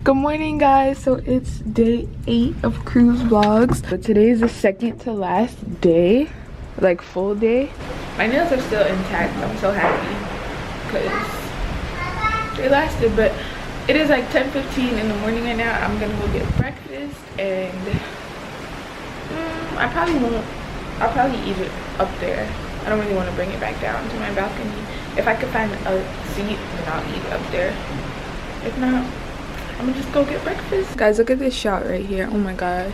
Good morning, guys. So it's day 8 of cruise vlogs. So today is the second to last day, like full day. My nails are still intact. I'm so happy because they lasted, but it is like 10:15 in the morning right now. I'm gonna go get breakfast and I'll probably eat it up there. I don't really want to bring it back down to my balcony. If I could find a seat, then I'll eat it up there. If not, I'm gonna just go get breakfast. Guys, look at this shot right here. Oh my gosh.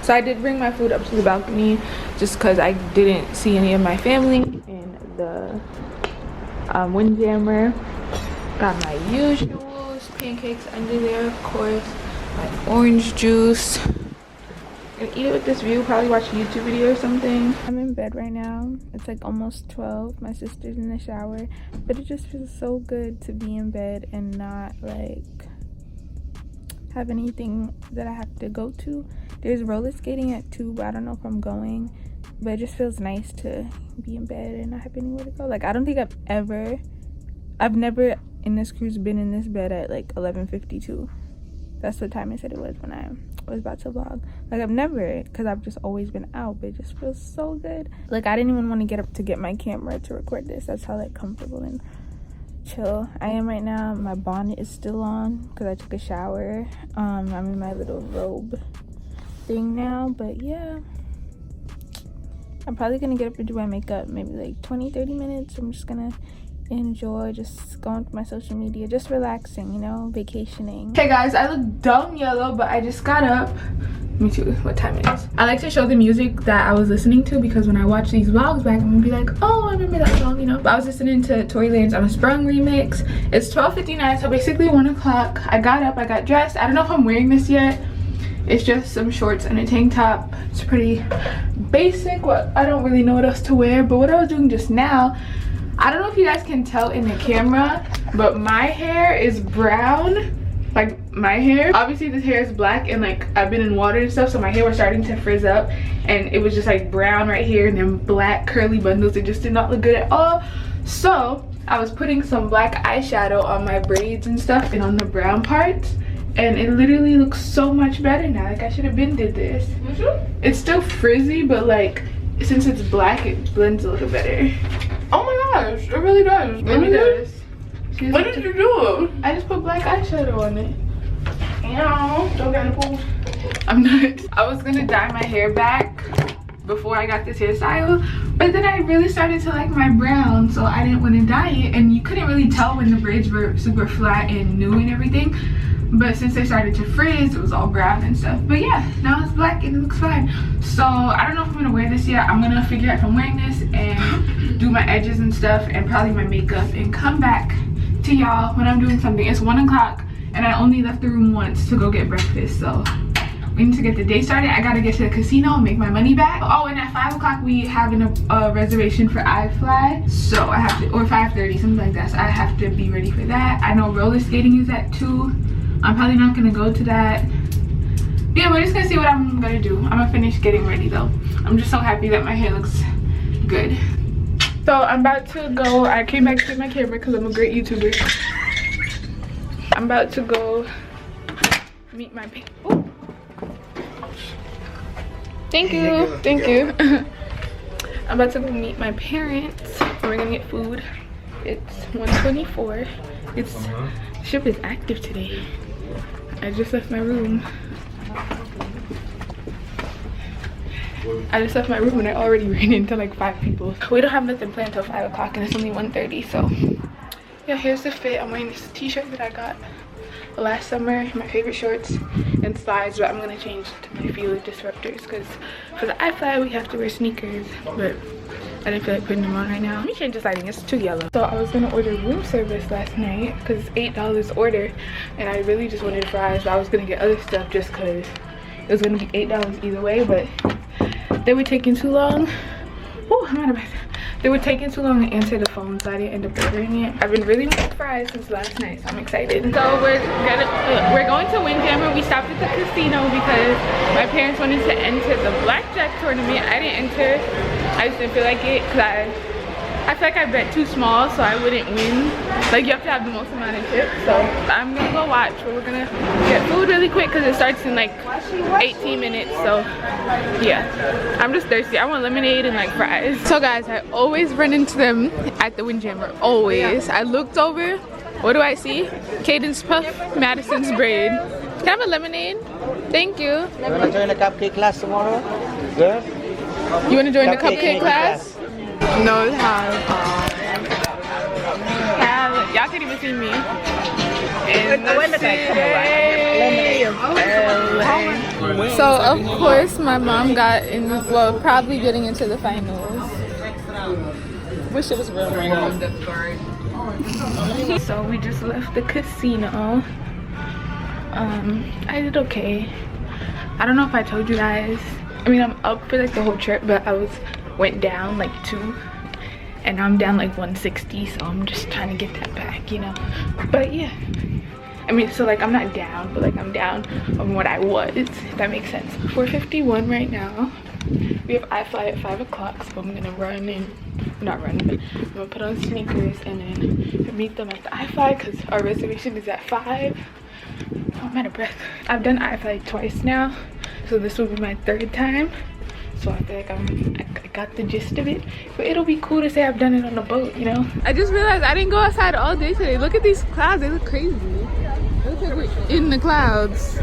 So I did bring my food up to the balcony just because I didn't see any of my family in the windjammer. Got my usuals, pancakes under there, of course, my orange juice. Gonna eat it with this view, probably watch a YouTube video or something. I'm in bed right now. It's like almost 12. My sister's in the shower, but it just feels so good to be in bed and not like have anything that I have to go to. There's roller skating at 2, but I don't know if I'm going. But it just feels nice to be in bed and not have anywhere to go. Like, I don't think I've never in this cruise been in this bed at like 11:52. That's the time I said it was when I was about to vlog. Like, I've never, because I've just always been out, but it just feels so good. Like, I didn't even want to get up to get my camera to record this. That's how like comfortable and chill I am right now. My bonnet is still on because I took a shower. I'm in my little robe thing now, but yeah, I'm probably gonna get up and do my makeup maybe like 20-30 minutes. I'm just gonna enjoy just going to my social media, just relaxing, you know, vacationing. Hey guys, I look dumb yellow, but I just got up. Me too. What time it is? I like to show the music that I was listening to because when I watch these vlogs back, I'm gonna be like, oh, I remember that song, you know. But I was listening to Tory Lanez I'm a Sprung remix. It's 12:59, so basically 1 o'clock. I got up, I got dressed. I don't know if I'm wearing this yet. It's just some shorts and a tank top. It's pretty basic. I don't really know what else to wear, but what I was doing just now, I don't know if you guys can tell in the camera, but my hair is brown. Like, my hair, obviously this hair is black and like I've been in water and stuff, so my hair was starting to frizz up and it was just like brown right here and then black curly bundles. It just did not look good at all. So I was putting some black eyeshadow on my braids and stuff and on the brown parts, and it literally looks so much better now. Like, I should have been did this. It's still frizzy, but like since it's black, it blends a little better. Oh my gosh, it really does. It really does. What did you do? I just put black eyeshadow on it. Don't get in the pool. I'm not. I was gonna dye my hair back before I got this hairstyle, but then I really started to like my brown, so I didn't want to dye it. And you couldn't really tell when the braids were super flat and new and everything, but since they started to frizz, it was all brown and stuff. But yeah, now it's black and it looks fine. So I don't know if I'm gonna wear this yet. I'm gonna figure out if I'm wearing this and do my edges and stuff and probably my makeup and come back to y'all when I'm doing something. It's 1 o'clock and I only left the room once to go get breakfast, so we need to get the day started. I gotta get to the casino and make my money back. Oh, and at 5 o'clock we have a reservation for Ifly, so I have to, or 5:30, something like that, so I have to be ready for that. I know roller skating is at 2. I'm probably not gonna go to that. Yeah, we're just gonna see what I'm gonna do. I'm gonna finish getting ready though. I'm just so happy that my hair looks good. So I'm about to go. I came back to my camera because I'm a great YouTuber. I'm about to go meet my people. Thank you. Thank you. I'm about to go meet my parents. We're gonna get food. It's 1:24. The ship is active today. I just left my room. And I already ran into like 5 people. We don't have nothing planned till 5 o'clock and it's only 1:30, so yeah, here's the fit. I'm wearing this t-shirt that I got last summer, my favorite shorts and slides, but I'm gonna change to my Feel disruptors because for the Ifly we have to wear sneakers, but I didn't feel like putting them on right now. Let me change this lighting, it's too yellow. So I was gonna order room service last night because it's $8 order and I really just wanted fries, but I was gonna get other stuff just because it was gonna be $8 either way, but they were taking too long. Oh, I'm out of breath. They were taking too long to answer the phone, so I didn't end up ordering it. I've been really wanting fries since last night, so I'm excited. So we're going to Windjammer. We stopped at the casino because my parents wanted to enter the blackjack tournament. I didn't enter. I just didn't feel like it because I feel like I bet too small, so I wouldn't win. Like, you have to have the most amount of chips. So I'm gonna go watch, but we're gonna get food really quick because it starts in like 18 minutes. So yeah, I'm just thirsty. I want lemonade and like fries. So guys, I always run into them at the Windjammer. Always. I looked over. What do I see? Caden's puff, Madison's braid. Can I have a lemonade? Thank you. You wanna join the cupcake class tomorrow? Girl? You wanna join the cupcake class? No, how? Y'all can't even see me. So of course my mom got in, well, probably getting into the finals. Wish it was real random. So we just left the casino. I did okay. I don't know if I told you guys. I mean, I'm up for like the whole trip, but went down like 2, and now I'm down like 160. So I'm just trying to get that back, you know. But yeah, I mean, so like I'm not down, but like I'm down on what I was, if that makes sense. 4:51 right now. We have Ifly at 5 o'clock, so I'm gonna run and not run, but I'm gonna put on sneakers and then meet them at the Ifly because our reservation is at 5. Oh, I'm out of breath. I've done Ifly twice now, so this will be my 3rd time. So I feel like I got the gist of it, but it'll be cool to say I've done it on a boat, you know. I just realized I didn't go outside all day today. Look at these clouds, they look crazy. It looks like we're in the clouds.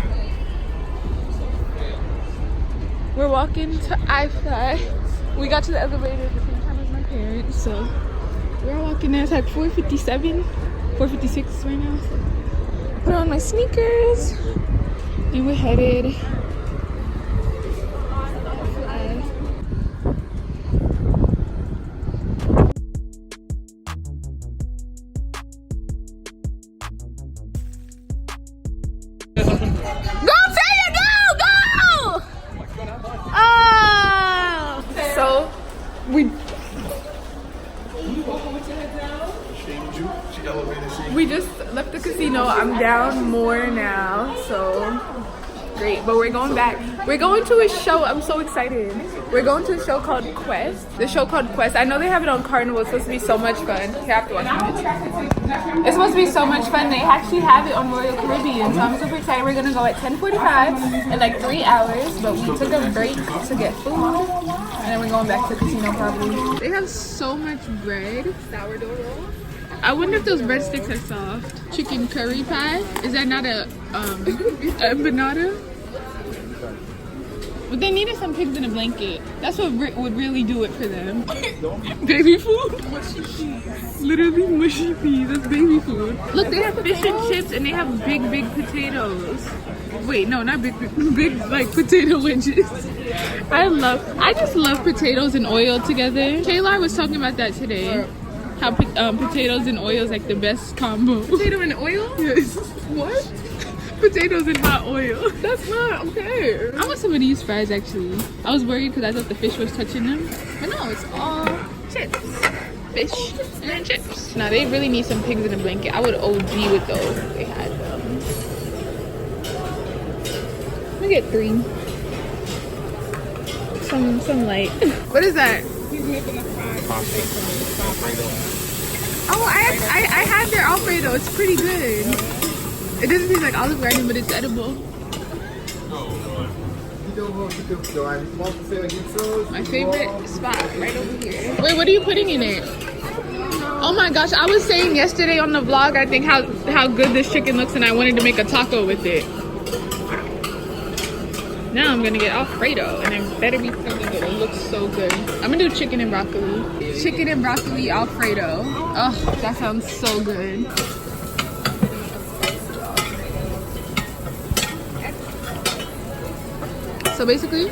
We're walking to Ifly. We got to the elevator at the same time as my parents, so we're walking there. It's like 4:57, 4:56 right now. So I put on my sneakers and we're headed. We just left the casino. I'm down more now, so great. But we're going back. We're going to a show. I'm so excited. We're going to a show called Quest. The show called Quest. I know they have it on Carnival. It's supposed to be so much fun. You have to watch it. It's supposed to be so much fun. They actually have it on Royal Caribbean, so I'm super excited. We're gonna go at 10:45 in like 3 hours. But we took a break to get food, and then we're going back to the casino probably. They have so much bread. Sourdough roll. I wonder if those breadsticks are soft. Chicken curry pie. Is that not a empanada? But they needed some pigs in a blanket. That's what would really do it for them. Baby food? Mushy peas. Literally mushy peas. That's baby food. Look, they have fish and chips and they have big potatoes. Wait, no, not big like potato wedges. I just love potatoes and oil together. Kayla was talking about that today. How potatoes and oil is like the best combo. Potato and oil? Yes. What? Potatoes and hot oil. That's not okay. I want some of these fries actually. I was worried because I thought the fish was touching them. But no, it's all chips. Fish and chips. Now they really need some pigs in a blanket. I would OG with those if they had them. Let me get 3. Some light. What is that? He's making a fry. Oh, I had their Alfredo. It's pretty good. It doesn't taste like olive garden, but it's edible. My favorite spot right over here. Wait, what are you putting in it? Oh my gosh, I was saying yesterday on the vlog, I think how good this chicken looks, and I wanted to make a taco with it. Now I'm gonna get Alfredo, and it better be something good. It looks so good. I'm gonna do chicken and broccoli. Chicken and broccoli Alfredo. Oh, that sounds so good. So basically,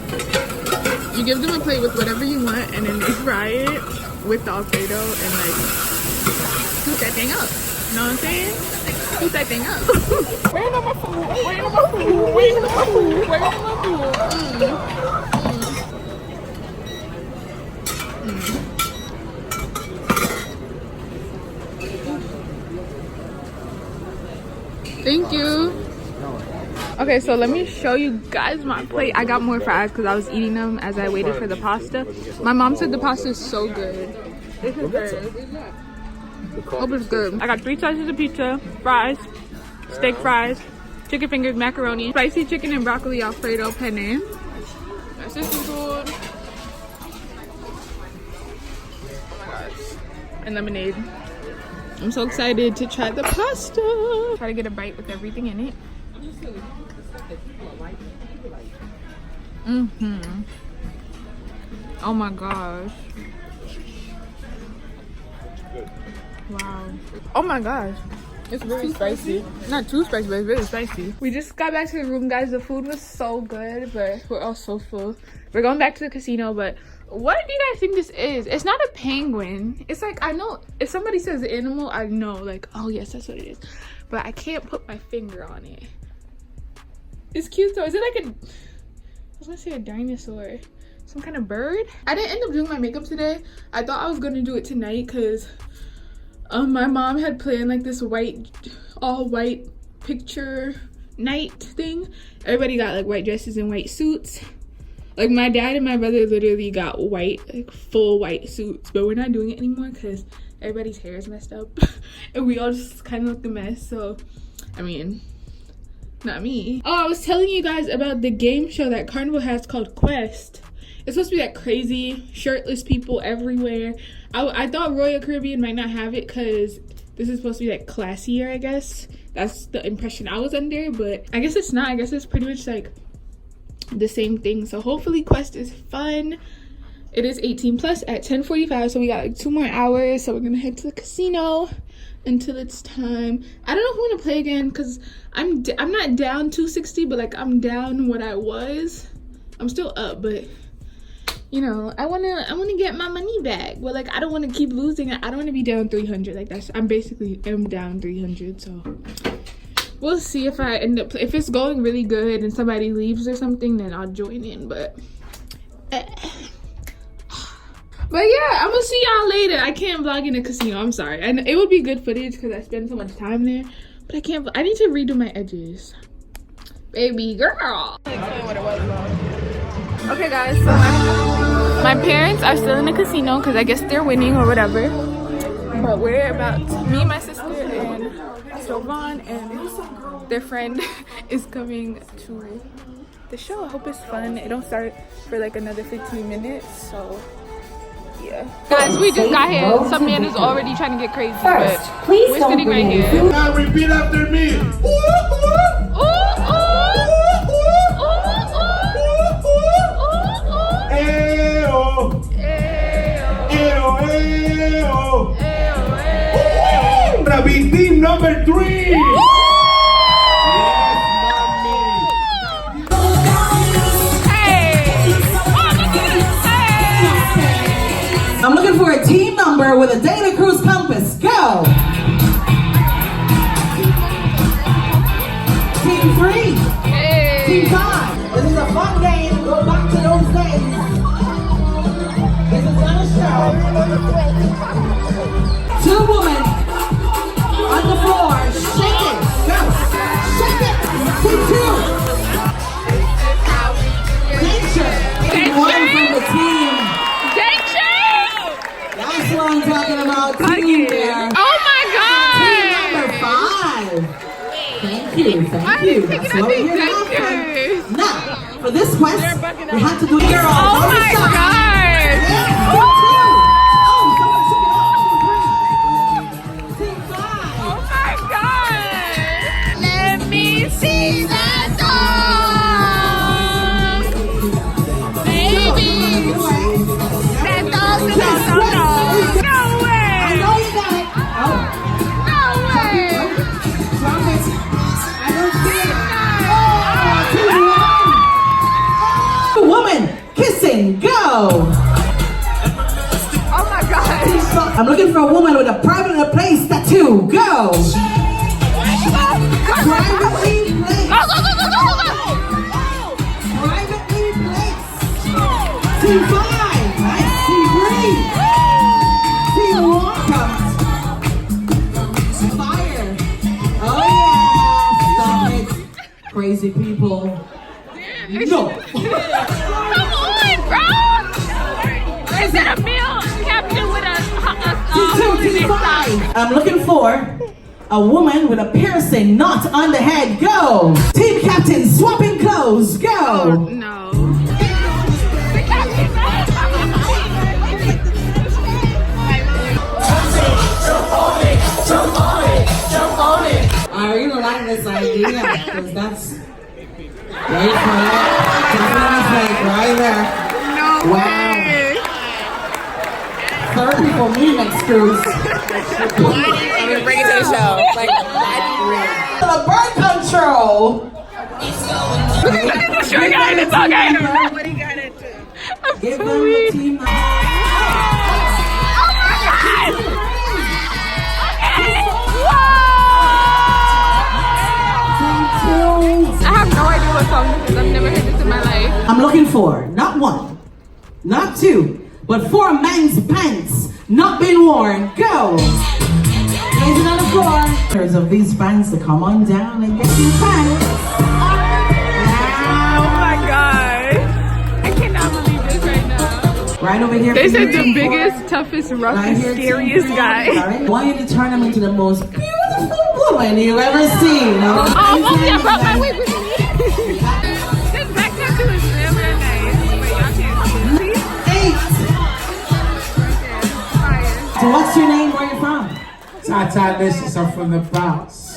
you give them a plate with whatever you want, and then they fry it with the Alfredo and like scoop that thing up. You know what I'm saying? Scoop that thing up. Where am I food? Where am I food? Where am I food? Where am I food? Thank you. Okay, so let me show you guys my plate. I got more fries because I was eating them as I waited for the pasta. My mom said the pasta is so good. This is good. Hope it's good. I got 3 slices of pizza, fries, steak fries, chicken fingers, macaroni, spicy chicken and broccoli alfredo penne. That's just some food. Oh my gosh. And lemonade. I'm so excited to try the pasta. Try to get a bite with everything in it. Oh my gosh. Wow. Oh my gosh. It's really spicy. Not too spicy, but it's really spicy. We just got back to the room, guys. The food was so good, but we're all so full. We're going back to the casino, but what do you guys think this is? It's not a penguin. It's like, I know if somebody says animal, I know, like, oh yes, that's what it is. But I can't put my finger on it. It's cute though. Is it like I was gonna say a dinosaur. Some kind of bird? I didn't end up doing my makeup today. I thought I was gonna do it tonight because my mom had planned like this all white picture night thing. Everybody got like white dresses and white suits. Like my dad and my brother literally got white, like full white suits, but we're not doing it anymore because everybody's hair is messed up and we all just kind of look a mess. So I mean, not me. Oh, I was telling you guys about the game show that Carnival has called Quest. It's supposed to be like crazy shirtless people everywhere. I thought Royal Caribbean might not have it because this is supposed to be like classier, I guess. That's the impression I was under, but I guess it's not. I guess it's pretty much like the same thing. So hopefully Quest is fun. It is 18 plus at 10:45, so we got like 2 more hours. So we're gonna head to the casino until it's time. I don't know if I want to play again because I'm not down 260, but like I'm down what I was. I'm still up, but you know, I wanna get my money back. But like I don't want to keep losing. I don't want to be down 300. Like I'm down 300. So we'll see if I end up, if it's going really good and somebody leaves or something, then I'll join in. But yeah, I'm gonna see y'all later. I can't vlog in the casino. I'm sorry. And it would be good footage because I spend so much time there, but I can't. I need to redo my edges, baby girl. Okay guys, so my parents are still in the casino because I guess they're winning or whatever. But we're about me, my sister, and Sylvan and their friend is coming to the show. I hope it's fun. It don't start for like another 15 minutes, so yeah. Guys, we just got here. Some man is already trying to get crazy, but we're sitting right here. Now repeat after me. Be team number 3. Yes, hey. I'm looking for a team number with a Dana Cruz compass. Go. Team 3. Hey. Team 5. This is a fun game. Go back to those days. This is not a show. 2 women on the floor, shake it, go, shake it, team 2, Danger, team 1 from the team, Danger! That's what I'm talking about, team there. Oh my god! Team number 5, thank you, that's what we're here to offer. Now, for this quest, we have to do it. Oh my god! See that song, baby. That dog, no way. I know you got it. Oh. No way. Promise. I don't see it. Oh, woman kissing, go. Oh my god. I'm looking for a woman with a private place tattoo, go. Privately placed. Go. Privately placed. Team 5. Nice. Team 3. Team 1 comes. Fire. Oh yeah. Stop it. Crazy people. No. Come on, bro. Is it a meal captain with a I'm looking for a woman with a piercing knot on the head. Go! Team captain swapping clothes. Go! Oh, no. I really like this idea because that's right there. No Wow. way. 30 for me next cruise. I'm gonna bring it to the show. Like, The bird control. Look at this short guy in the tall guy. what he got into? Give so them the weak. team. Oh my god! Okay! Whoa! I have no idea what song this is. I've never heard this in my life. I'm looking for not one, not two, but 4 men's pants not been worn. Go! Raise on the floor. There's of these fans to come on down and get your pants. Oh my god. I cannot believe this right now. Right over here. They for said you, the team biggest, four. toughest, Right roughest, here, team scariest four. guy. I want you to turn them into the most beautiful woman you've ever seen. Oh, okay, I brought my wig with me. This back tattoo is never nice. Wait, y'all can't see. 8. Fire. So what's your name? Where are you from? Taiya, I'm from the Bronx.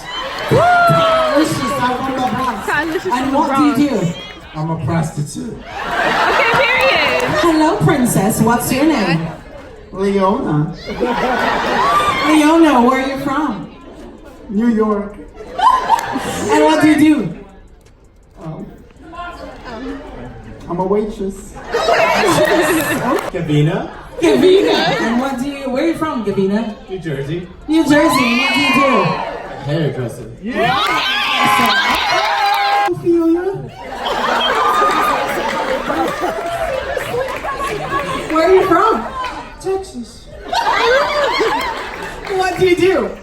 Delicious, I'm from the Bronx. Delicious And from the what do you do? I'm a prostitute. Okay, period. Hello, princess. What's your name? Leona, Leona, where are you from? New York. And what do you do? I'm a waitress. Gavina, Gavina. And what do you, where are you from, Gavina? New Jersey. New Jersey. And what do you do? Hairdresser. Where are you from? Texas. What do you do?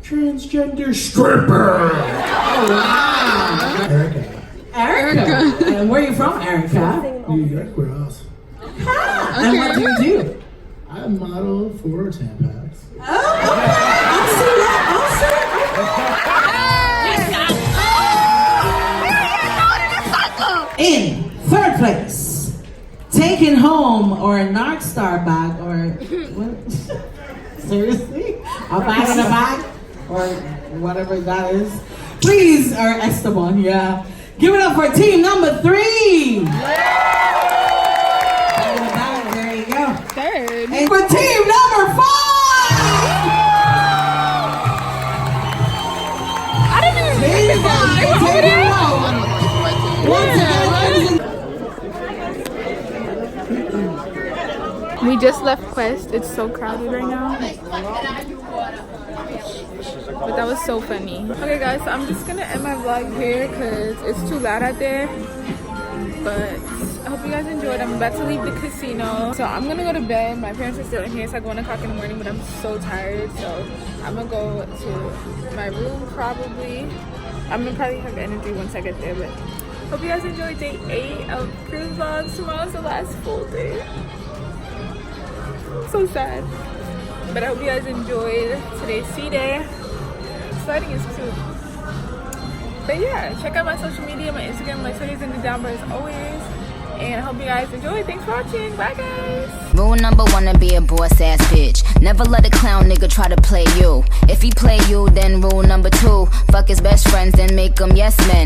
Transgender stripper. Erica. Erica. And where are you from, Erica? New York, where else? And what do you do? I model for Tampax. Oh, okay. I'll see that. In 3rd place, taking home or a North Star bag or what? Seriously? A bag in a bag or whatever that is. Please, or Esteban, yeah. Give it up for team number 3. Bag in a bag, there you go. Third. And for team number 5. I didn't even think Team that. 5, They were over take there. it home. Once again, We just left Quest. It's so crowded right now. But that was so funny. Okay guys, so I'm just gonna end my vlog here because it's too loud out there. But I hope you guys enjoyed. I'm about to leave the casino. So I'm gonna go to bed. My parents are still in here. It's like 1 o'clock in the morning, but I'm so tired. So I'm gonna go to my room probably. I'm gonna probably have energy once I get there, but hope you guys enjoyed day 8 of cruise vlogs. Tomorrow's the last full day. So sad. But I hope you guys enjoyed today's sea day. Sliding is cute. But yeah, check out my social media, my Instagram, my Twitter's in the down bar as always. And I hope you guys enjoyed. Thanks for watching. Bye guys. Rule number 1 to be a boss ass bitch. Never let a clown nigga try to play you. If he play you, then rule number 2, fuck his best friends, then make them yes men.